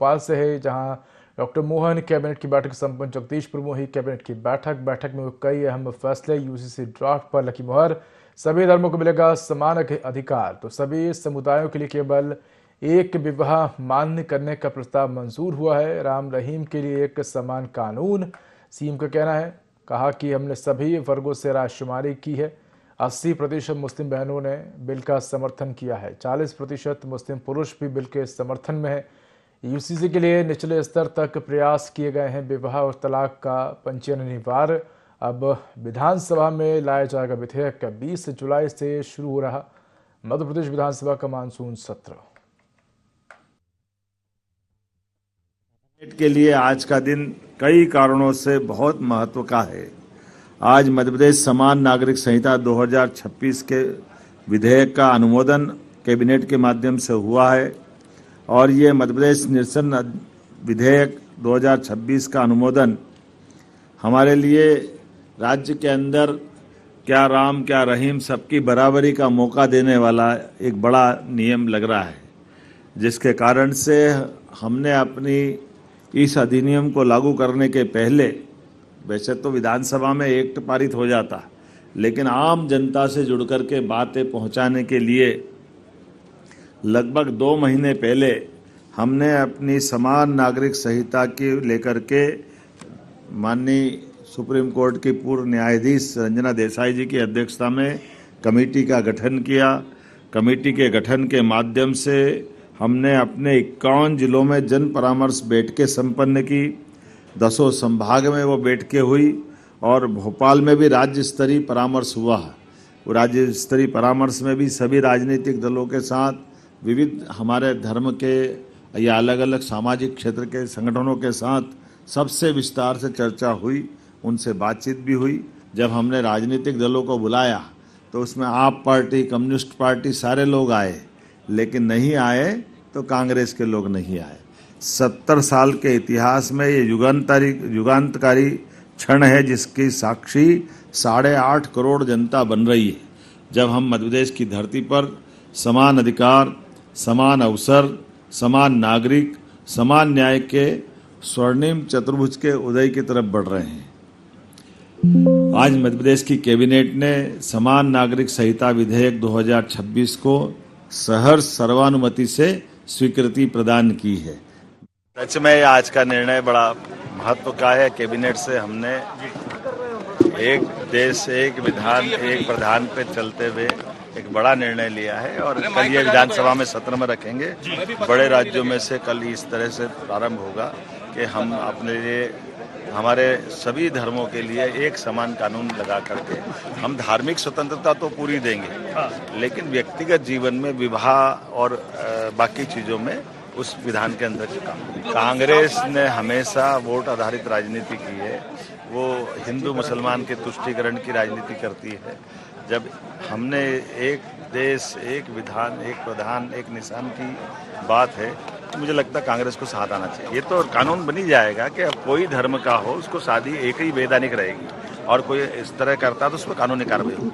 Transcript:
भोपाल से है, जहां डॉक्टर मोहन कैबिनेट की बैठक संपन्न। जगदीशपुर में हुई कैबिनेट की बैठक में कई अहम फैसले। यूजीसी ड्राफ्ट पर लगी मुहर। सभी धर्मों को मिलेगा समान अधिकार। तो सभी समुदायों के लिए केवल एक विवाह मान्य करने का प्रस्ताव मंजूर हुआ है। राम रहीम के लिए एक समान कानून, सीएम का कहना है। कहा कि हमने सभी वर्गों से रायशुमारी की है। 80% मुस्लिम बहनों ने बिल का समर्थन किया है। 40% मुस्लिम पुरुष भी बिल के समर्थन में है। यूसीसी के लिए निचले स्तर तक प्रयास किए गए हैं। विवाह और तलाक का पंजीयन अनिवार्य। अब विधानसभा में लाया जाएगा विधेयक। 20 जुलाई से शुरू हो रहा मध्य प्रदेश विधानसभा का मानसून सत्र। के लिए आज का दिन कई कारणों से बहुत महत्व का है। आज मध्य प्रदेश समान नागरिक संहिता 2026 के विधेयक का अनुमोदन कैबिनेट के माध्यम से हुआ है और ये मध्य प्रदेश निरसन विधेयक 2026 का अनुमोदन हमारे लिए राज्य के अंदर क्या राम क्या रहीम सबकी बराबरी का मौका देने वाला एक बड़ा नियम लग रहा है, जिसके कारण से हमने अपनी इस अधिनियम को लागू करने के पहले वैसे तो विधानसभा में एक्ट पारित हो जाता, लेकिन आम जनता से जुड़कर के बातें पहुंचाने के लिए लगभग 2 महीने पहले हमने अपनी समान नागरिक संहिता की लेकर के माननीय सुप्रीम कोर्ट की पूर्व न्यायाधीश रंजना देसाई जी की अध्यक्षता में कमेटी का गठन किया। कमेटी के गठन के माध्यम से हमने अपने 51 जिलों में जन परामर्श बैठकें संपन्न की। 10 संभाग में वो बैठकें हुई और भोपाल में भी राज्य स्तरीय परामर्श हुआ। वो राज्य स्तरीय परामर्श में भी सभी राजनीतिक दलों के साथ, विविध हमारे धर्म के या अलग अलग सामाजिक क्षेत्र के संगठनों के साथ सबसे विस्तार से चर्चा हुई, उनसे बातचीत भी हुई। जब हमने राजनीतिक दलों को बुलाया तो उसमें आप पार्टी, कम्युनिस्ट पार्टी सारे लोग आए, लेकिन नहीं आए तो कांग्रेस के लोग नहीं आए। 70 साल के इतिहास में ये युगांतकारी क्षण है, जिसकी साक्षी 8.5 करोड़ जनता बन रही है। जब हम मध्य प्रदेश की धरती पर समान अधिकार, समान अवसर, समान नागरिक, समान न्याय के स्वर्णिम चतुर्भुज के उदय की तरफ बढ़ रहे हैं। आज मध्य प्रदेश की कैबिनेट ने समान नागरिक संहिता विधेयक 2026 को सहर्ष सर्वानुमति से स्वीकृति प्रदान की है। सच में आज का निर्णय बड़ा महत्व का है। कैबिनेट से हमने एक देश एक विधान एक प्रधान पे चलते हुए एक बड़ा निर्णय लिया है और कल ये विधानसभा में सत्र में रखेंगे। बड़े राज्यों में से कल इस तरह से प्रारंभ होगा कि हम अपने लिए, हमारे सभी धर्मों के लिए एक समान कानून लगा करके हम धार्मिक स्वतंत्रता तो पूरी देंगे, लेकिन व्यक्तिगत जीवन में विवाह और बाकी चीज़ों में उस विधान के अंदर काम। कांग्रेस ने हमेशा वोट आधारित राजनीति की है। वो हिंदू मुसलमान के तुष्टीकरण की राजनीति करती है। जब हमने एक देश एक विधान एक प्रधान एक निशान की बात है, तो मुझे लगता है कांग्रेस को साथ आना चाहिए। ये तो कानून बनी जाएगा कि अब कोई धर्म का हो उसको शादी एक ही वैधानिक रहेगी और कोई इस तरह करता तो उस पर कानूनी कार्रवाई होगी।